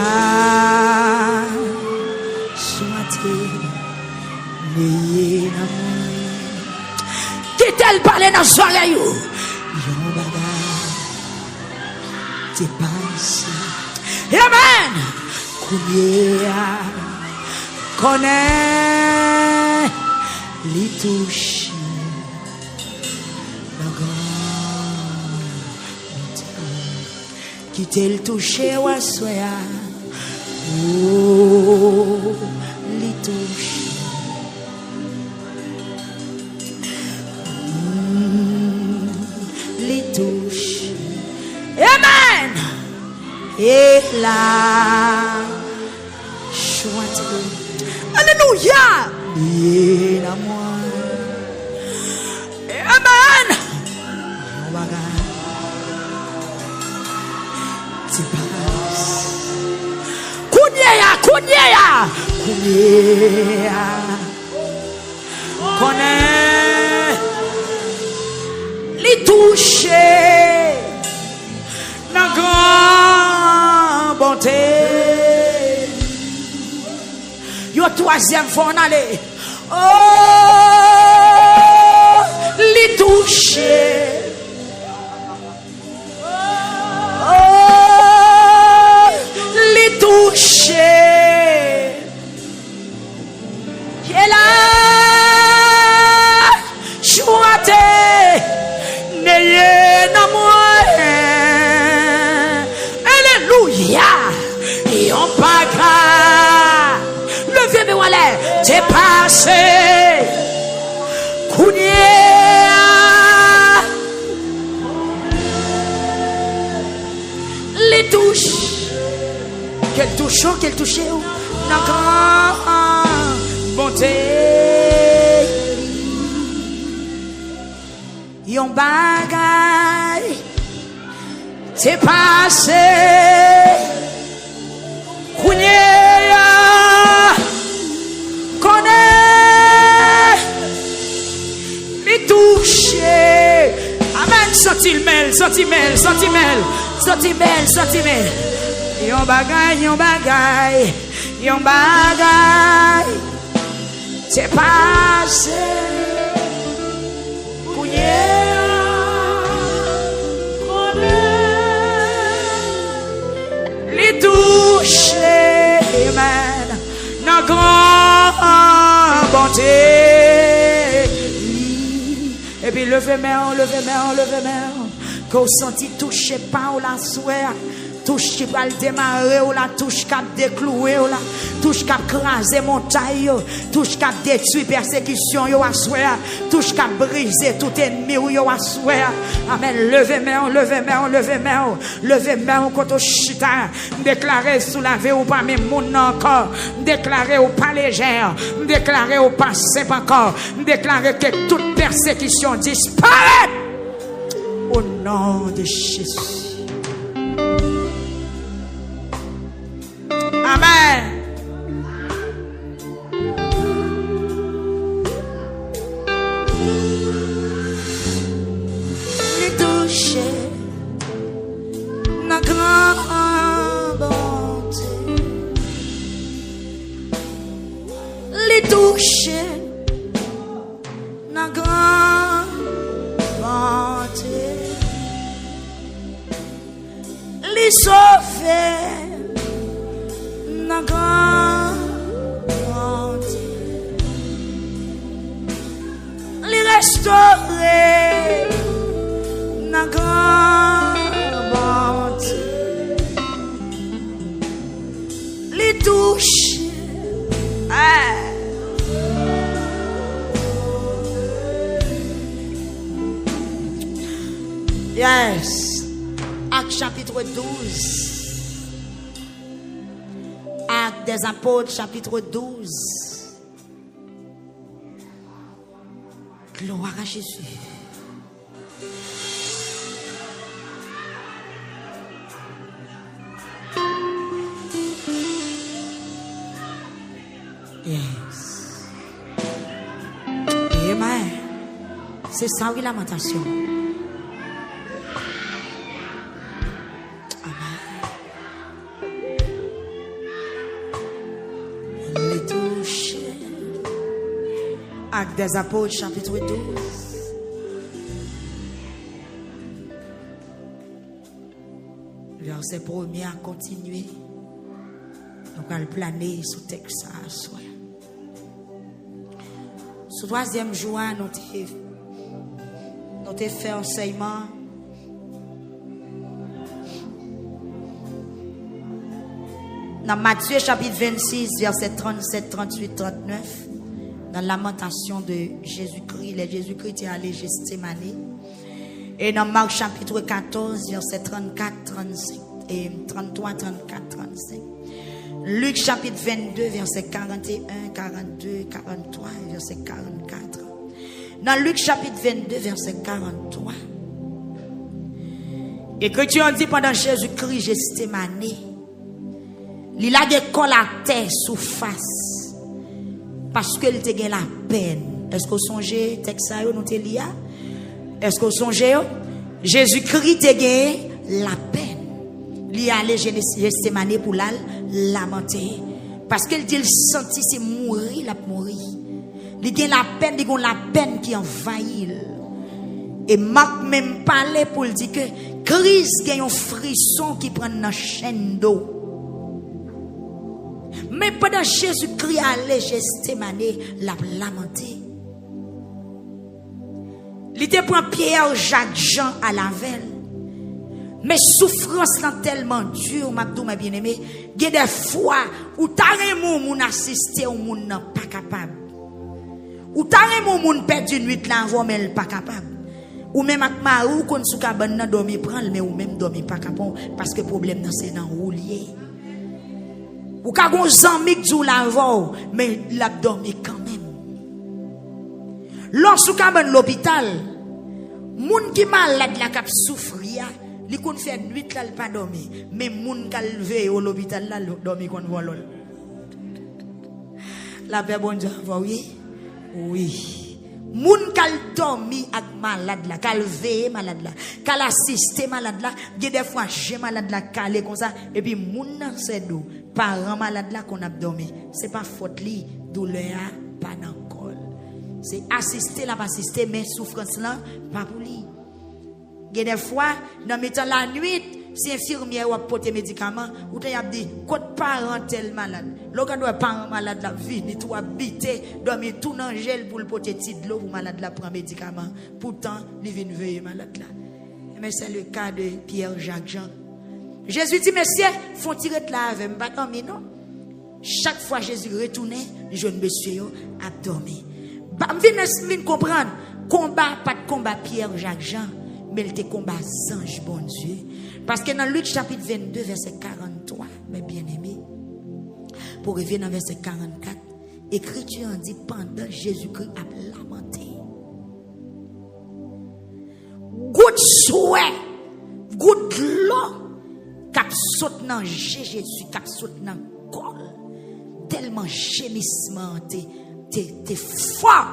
souhaité n'ayez l'amour. Qui t'elle parle dans son oreille? Yon bagay t'es passé. Amen. Kounia connaît les touches. Qui t'elle touché ou assoya. Oh, les touches. Les touches. Amen. Et là, chouette. Alléluia. Et la moi. Amen. C'est pas. Kounia. Connaît. Les toucher. La grande bonté. Yo troisième fois on allait. Oh, les toucher. Oh, les toucher. Et là, chouette, n'ayez pas moyen. Alléluia. Et on pas levez mes walets, t'es passé. Kounia. Les touches. Quelle touche, la grande bonté. Yon bagay t'es passé. Kounia connaît les toucher. Amen. Sentimel. Yon bagay t'es passé. Les toucher, amen. Dans grande bonté. Et puis levez main. Qu'on senti toucher pas ou la souhait. Touche qui va le démarrer ou la touche qui a décloué ou la touche qui a crasé montagne, touche qui a détruit persécution yo à souhait, touche qui a brisé tout ennemi ou yo à souhait. Amen. Levez main contre chita, déclarer sous la vie ou pas même mon encore, déclarer ou pas légère, déclarer ou pas simple encore, déclarer que toute persécution disparaît au nom de Jésus. Amen. Les toucher, la grande bonté. Les toucher, la grande bonté. Les sauver. La grande bonté, Yes. Acte chapitre 12. Acte des apôtres chapitre 12. Gloire à Jésus. Yes. Amen. C'est ça, oui, lamentation. Amen. Les touches. Acte des apôtres, chapitre 12. Verset 1er à continuer. Donc, à le planer sous texte à soi. Ce troisième jour, nous avons fait enseignement. Dans Matthieu chapitre 26, verset 37, 38, 39, dans la lamentation de Jésus-Christ, Jésus-Christ est allé Gethsémane. Et dans Marc chapitre 14, verset 34, 35, et 33, 34, 35. Luc chapitre 22, verset 41, 42, 43, verset 44. Dans Luc chapitre 22, verset 43. Écriture dit pendant Jésus-Christ, Gethsémane, il a des cols à terre sous face. Parce qu'il te gagne la peine. Est-ce que vous songez, texte ça, nous te lia? Est-ce que vous songez? Jésus-Christ te gagne la peine. Il a allé Gethsémane pour la lamenter. Parce qu'il dit, il sentit c'est mourir, il a mouru. Il gagne la peine qui envahit. Et Marc même parlait pour dire que Christ gagne un frisson qui prend dans la chaîne d'eau. Mais pendant Jésus-Christ allait Gethsémane, l'a lamenté. Il te prend Pierre, Jacques, Jean à la veille. Mais souffrance là tellement dure, m'abdou ma bien-aimé. Il y a des fois où t'as un moun assister ou moun nan pas capable. Ou t'as un moun perdu une nuit là avant mais pas capable. Ou même ak marou kon sou cabane nan dormi prendre mais ou même dormi pas capable parce que problème nan c'est nan roulier. Ou ka gon zanmi djou l'avant mais l'a dormi quand même. Lorsque cabane l'hôpital, moun qui malade la k'ap souffrir, li kon fait nuit là pas dormi, mais moun k'al veille au l'hôpital là dormi kon volol. La paix bon Dieu, oui. Oui. Moun kal dormi ak malade la, kal veille malade la, kal assiste malade la, gen des fois j'ai malade la calé comme ça et puis moun nan c'est dou, parent malade la qu'on a dormi. C'est pas faute li, douleur pas dans col. C'est assister la pas assister mais souffrance là pas pour li. Gen des fois dans mettant la nuit, si infirmière ou apporter médicaments, ou t'y a dit côté parent tel malade. Lorsqu'on doit parent malade la vie, ni tout habiter, dormir tout dans gel pour le porter petit de l'eau pour malade la prend médicament. Pourtant, il vient veiller malade là. Mais c'est le cas de Pierre, Jacques, Jean. Jésus dit monsieur, font tirer de la avec pas dormir non. Chaque fois Jésus retournait, les jeunes messieurs a dormi. Vinn comprendre, combat pas de combat Pierre, Jacques, Jean, mais il était combat ange bon Dieu. Parce que dans Luc chapitre 22, verset 43, mes bien-aimés, pour revenir dans verset 44, Écriture dit pendant Jésus-Christ a lamenté. Good souhait, good l'eau, cap saute dans Jésus, cap saute dans col, tellement gémissement, t'es fort.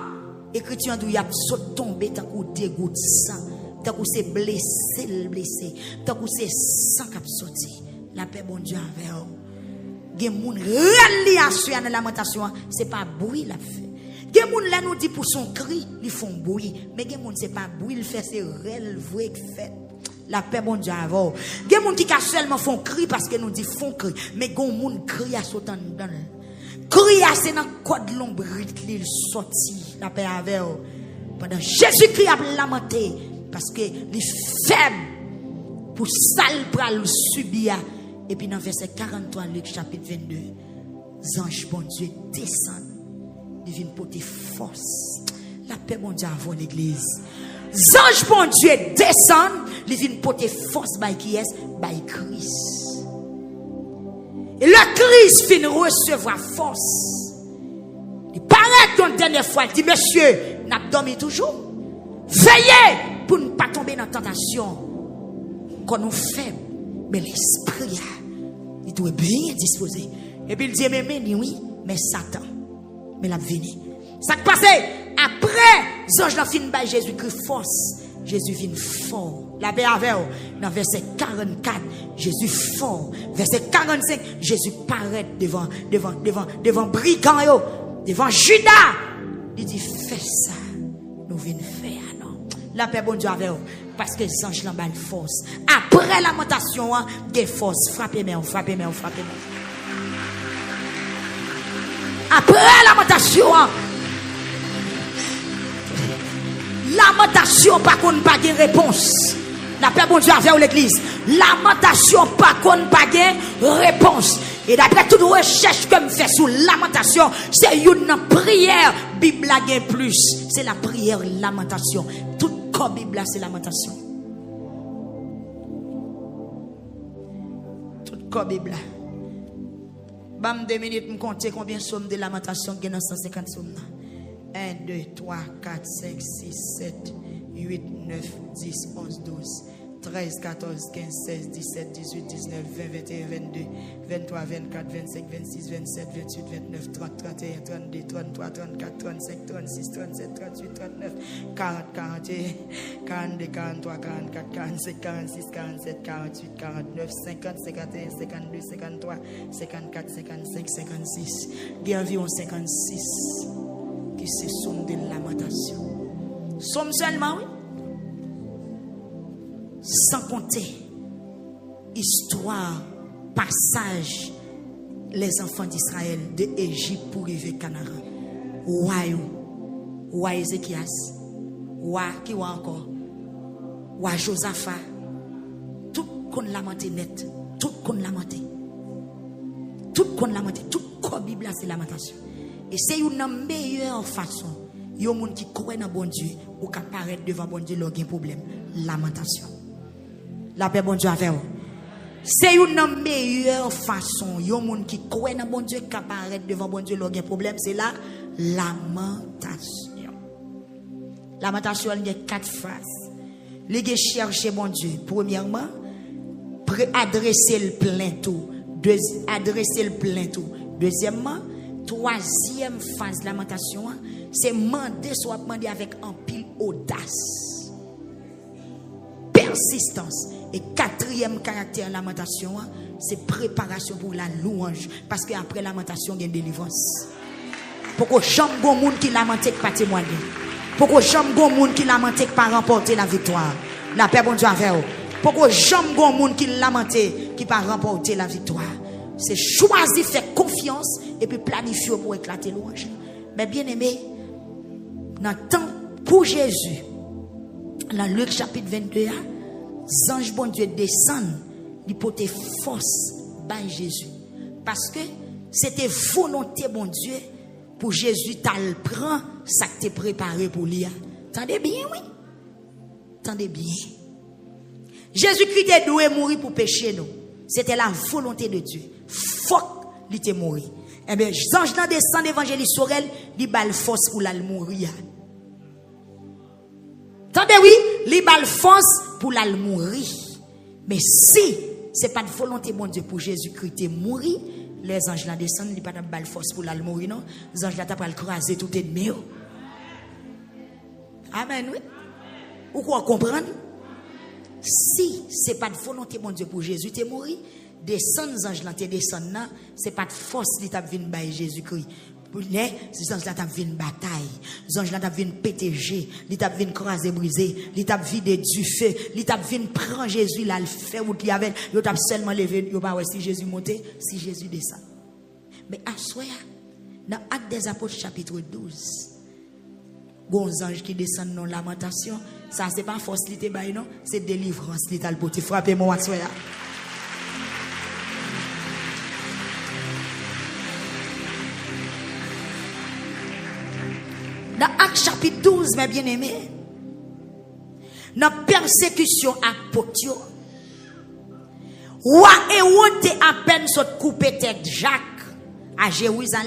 Écriture dit, il a saute tomber tant qu'on dégoûte sang. Tant que c'est blessé, tant que c'est sang qui a sorti, la paix bon Dieu avec vous. Gen moun reliation dans lamentation, c'est pas bruit la fait. Gen moun là nous dit pour son cri, ils font bruit, mais gen moun c'est pas bruit, il fait c'est réel vrai que fait. La paix bon Dieu avec vous. Gen moun qui seulement font cri parce que nous dit font cri, mais gen moun cri à sautant dedans. Cri à c'est dans code l'ombril il sorti, la paix avec vous. Pendant Jésus-Christ a lamenté parce que les faibles pour sale pral subir. Et puis dans verset 43 Luc chapitre 22, ange bon Dieu descend, il vient porter force. La paix bon Dieu avant l'église. ange bon Dieu descend, il vient porter force by qui est? By Christ. Et le Christ vient recevoir force. Il paraît une dernière fois, il dit, monsieur, n'a dormi toujours. Veillez pour ne pas tomber dans la tentation. Quand nous faibles, mais l'esprit, il doit bien disposer. Et puis il dit, mais oui, mais Satan, mais la vini. Ça qui passe, après, les anges ont fini par Jésus-Christ force. Jésus vient fort. La paix avec vous. Dans verset 44, Jésus fort. Verset 45, Jésus paraît devant brigand, devant Judas. Il dit, fais ça. Nous venons faire, non. La paix, bon Dieu, avec vous. Parce que les anges l'ont force. Après la lamentation, des forces. Frappez-moi, frappez-moi, frappez-moi. Après la lamentation, lamentation par contre pas de réponse. La paix bon Dieu avec l'église. Lamentation par contre pas de réponse. Et d'après toute recherche que me fait sur lamentation, c'est une prière. Bible a gain plus. C'est la prière lamentation. Toute corps Bible c'est lamentation. Toute corps Bible. Bam 2 minutes me compter combien somme de lamentation qu'il y a dans 150 sommes. 1, 2, 3, 4, 5, 6, 7, 8, 9, 10, 11, 12, 13, 14, 15, 16, 17, 18, 19, 20, 21, 22, 23, 24, 25, 26, 27, 28, 29, 30, 31, 32, 33, 34, 35, 36, 37, 38, 39, 40, 41, 42, 43, 44, 45, 46, 47, 48, 49, 50, 51, 52, 53, 54, 55, 56. Il y a environ 56 qui se somme de lamentation. Somme seulement, oui. Sans compter histoire, passage, les enfants d'Israël de Égypte pour arriver au Canaan. Roi Ézéchias, roi qui va encore, roi Josaphat, tout qu'on lamenté net, tout qu'on lamenté, tout qu'on Bible c'est lamentation. Et c'est une meilleure façon. Il y a des gens qui croient dans bon Dieu ou qui apparaissent devant bon Dieu, leur problème. Lamentation. La paix bon Dieu avec vous. C'est une meilleure façon. Il y a des gens qui croient dans bon Dieu qui apparaissent devant bon Dieu, leur problème. C'est la lamentation. Lamentation, il y a 4 phrases. Les chercher bon Dieu. Premièrement, adresser le plainte. Adresser le plainte. Deuxièmement, troisième phase de lamentation, c'est demander avec un pile audace, persistance. Et quatrième caractère de lamentation, c'est préparation pour la louange. Parce qu'après lamentation, il y a une délivrance. Pourquoi jamais de monde qui lamente qui pas témoigner? Pourquoi jamais de monde qui lamente qui pas remporter la victoire? La paix bon Dieu avec vous. Pourquoi jamais de monde qui lamente qui pas remporter la victoire? C'est choisir, faire confiance et puis planifier pour éclater louange. Mais bien aimé, dans le temps pour Jésus, dans Luc chapitre 22, les anges bon Dieu descendent, ils portent force par Jésus. Parce que c'était volonté bon Dieu pour Jésus t'al prend ça que t'es préparé pour lui. Tendez bien, oui. Tendez bien. Jésus-Christ est doué mourir pour pécher nous. C'était la volonté de Dieu. Faut qu'il était mort. Eh bien, les anges descendent évangéliste sur elle, ils bal force pour la mourir. Attendez, oui, ils bal force pour la mourir. Mais si ce n'est pas de volonté de Dieu pour Jésus-Christ de mourir, les anges descendent, ils n'ont pas de bal force pour la mourir, non? Les anges n'ont pas le craser tout ennemi. Amen, oui. Ou quoi comprendre? Si ce n'est pas de volonté de Dieu pour Jésus de mourir, descendre les anges là, descendre, ce n'est pas de force qui t'a venu par Jésus-Christ. Les anges là t'a vu une bataille, les anges là t'a vu une pétéger, ils t'a vu une craser briser, ils t'a vidé du feu, ils t'a vu prendre Jésus là le fait où il y avait, ils t'a seulement levé, ils pas si Jésus montait, si Jésus descend. Mais à soi dans Actes des Apôtres chapitre 12, bon anges qui descendent dans lamentation, ça c'est pas force li te bay non, c'est délivrance li t'a porter. Frappez-moi à soi. Dans Actes chapitre 12, mes bien-aimés,
dans persécution à potio. Roi Hérode à peine saute couper tête Jacques à Jérusalem.